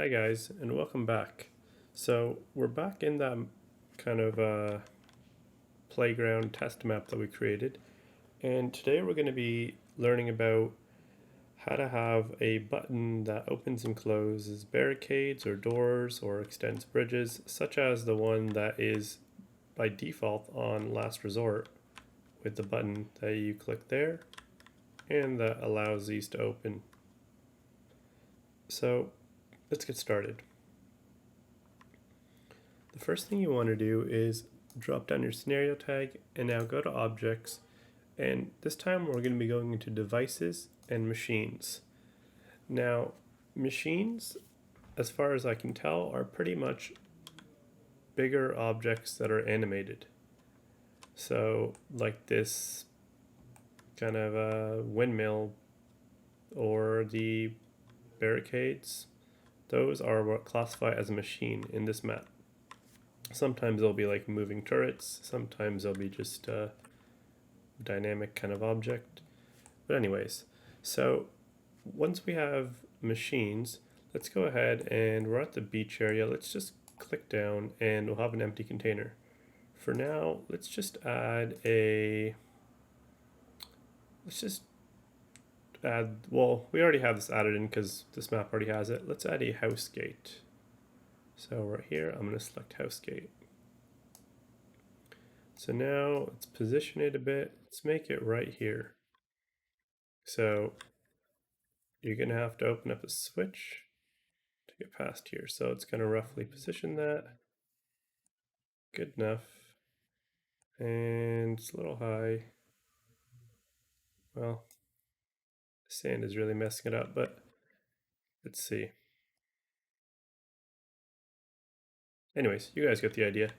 Hi guys, and welcome back. So we're back in that kind of playground test map that we created, and today we're going to be learning about how to have a button that opens and closes barricades or doors or extends bridges, such as the one that is by default on Last Resort with the button that you click there and that allows these to open. So let's get started. The first thing you want to do is drop down your scenario tag and now go to objects, and this time we're going to be going into devices and machines. Now machines, as far as I can tell, are pretty much bigger objects that are animated. So like this kind of a windmill or the barricades, those are what classify as a machine in this map. Sometimes they'll be like moving turrets, sometimes they'll be just a dynamic kind of object. But anyways, so once we have machines, let's go ahead and we're at the beach area. Let's just click down and we'll have an empty container. For now, let's just add well, we already have this added in because this map already has it. Let's add a house gate. So right here, I'm going to select house gate. So now let's position it a bit. Let's make it right here. So you're going to have to open up a switch to get past here. So it's going to roughly position that. Good enough. And it's a little high. Well, the sand is really messing it up, but let's see. Anyways, you guys get the idea.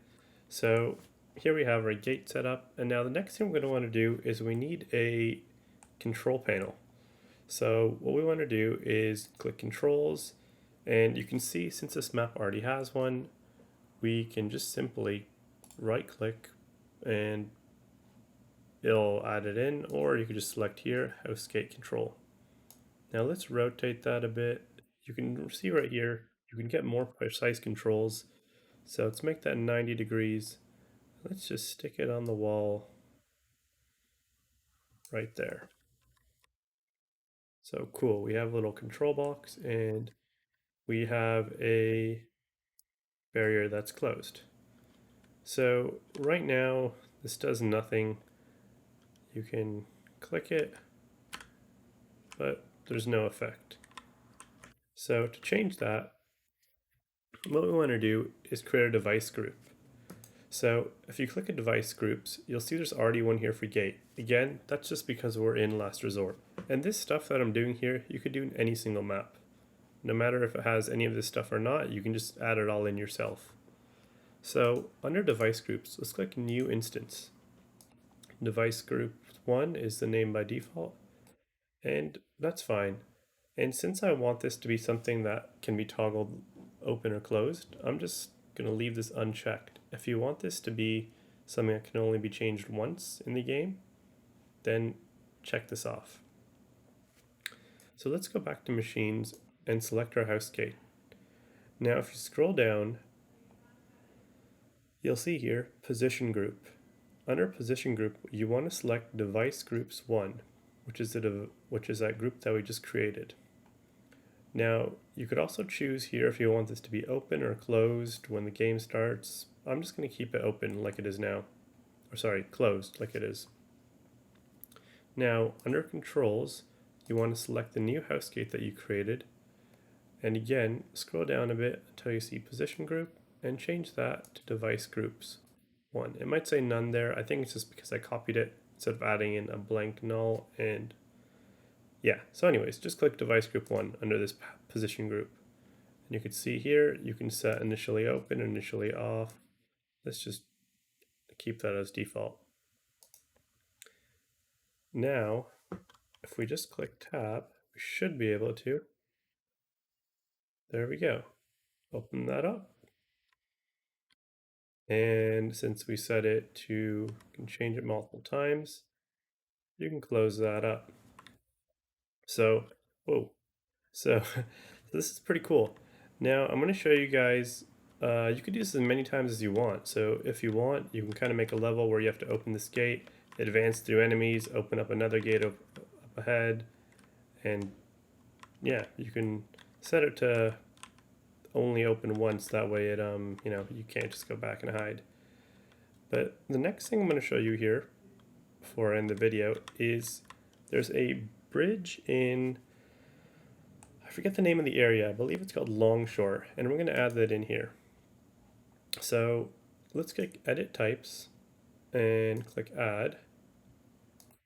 So here we have our gate set up. And now the next thing we're going to want to do is we need a control panel. So what we want to do is click controls, and you can see since this map already has one, we can just simply right click and it'll add it in, or you could just select here, house gate control. Now let's rotate that a bit. You can see right here, you can get more precise controls. So let's make that 90 degrees. Let's just stick it on the wall right there. So cool, we have a little control box and we have a barrier that's closed. So right now, this does nothing. You can click it, but there's no effect. So to change that, what we want to do is create a device group. So if you click at device groups, you'll see there's already one here for gate. Again, that's just because we're in last resort. And this stuff that I'm doing here, you could do in any single map. No matter if it has any of this stuff or not, you can just add it all in yourself. So under device groups, let's click new instance. Device group 1 is the name by default, and that's fine. And since I want this to be something that can be toggled open or closed, I'm just going to leave this unchecked. If you want this to be something that can only be changed once in the game, then check this off. So let's go back to machines and select our house gate. Now if you scroll down, you'll see here position group. Under position group, you want to select device groups 1, which is that group that we just created. Now, you could also choose here if you want this to be open or closed when the game starts. I'm just going to keep it open like it is now. Or sorry, closed like it is. Now, under controls, you want to select the new house gate that you created. And again, scroll down a bit until you see position group and change that to device groups 1. It might say none there. I think it's just because I copied it instead of adding in a blank null. And yeah, so anyways, just click device group 1 under this position group. And you can see here, you can set initially open, initially off. Let's just keep that as default. Now, if we just click tab, we should be able to. There we go. Open that up. And since we set it to, you can change it multiple times, you can close that up. So, whoa. So this is pretty cool. Now I'm going to show you guys, you could use this as many times as you want. So if you want, you can kind of make a level where you have to open this gate, advance through enemies, open up another gate up ahead, and yeah, you can set it to only open once. That way it, you can't just go back and hide. But the next thing I'm going to show you here before I end the video is there's a bridge in, I forget the name of the area, I believe it's called Longshore, and we're going to add that in here. So let's click Edit Types and click Add.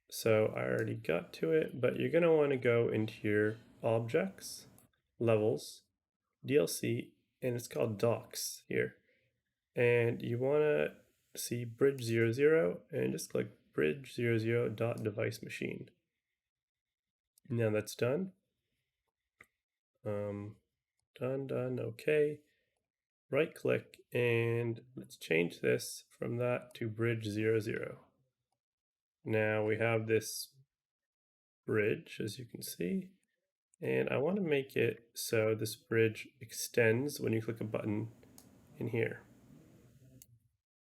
So I already got to it, but you're going to want to go into your Objects, Levels, DLC, and it's called Docks here. And you want to see bridge 00 and just click bridge 00.device machine. Now that's done. Done, okay. Right click and let's change this from that to bridge 00. Now we have this bridge, as you can see, and I want to make it so this bridge extends when you click a button in here.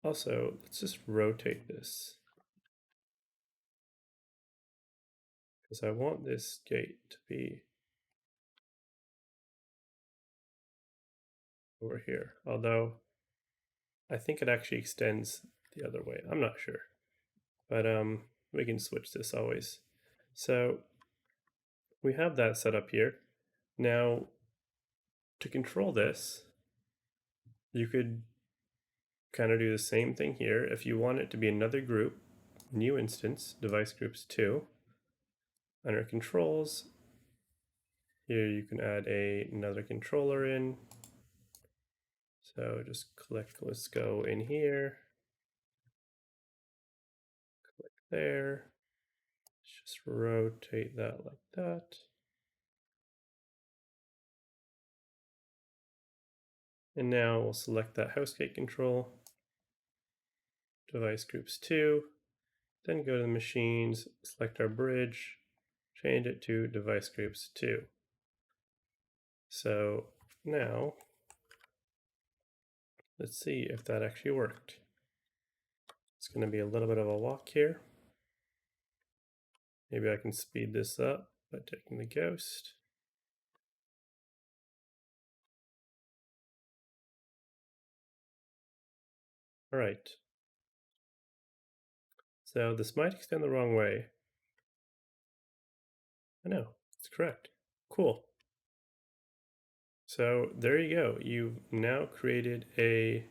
Also, let's just rotate this because I want this gate to be over here, although I think it actually extends the other way. I'm not sure, but we can switch this always. So we have that set up here. Now, to control this, you could kind of do the same thing here. If you want it to be another group, new instance, device groups 2, under controls, here you can add another controller in. So just click, let's go in here, click there, let's just rotate that like that. And now we'll select that hostgate control, device groups 2, then go to the machines, select our bridge, change it to device groups 2. So now let's see if that actually worked. It's going to be a little bit of a walk here. Maybe I can speed this up by taking the ghost. All right. So this might extend the wrong way. I know, it's correct. Cool. So there you go. You've now created a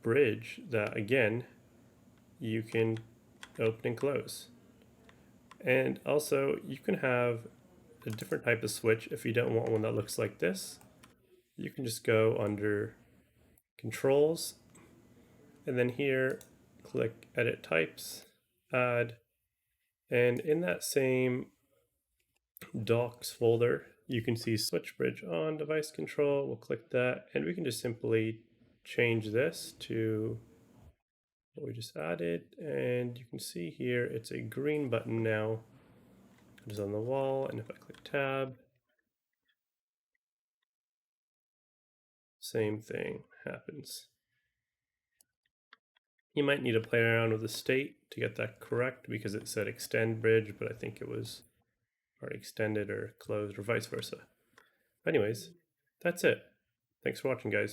bridge that, again, you can open and close. And also, you can have a different type of switch if you don't want one that looks like this. You can just go under Controls, and then here, click Edit Types, Add, and in that same Docs folder, you can see Switch Bridge on Device Control. We'll click that, and we can just simply change this to what we just added, and you can see here it's a green button now. It is on the wall, and if I click Tab, same thing happens. You might need to play around with the state to get that correct because it said extend bridge, but I think it was already extended or closed or vice versa. Anyways, that's it. Thanks for watching, guys.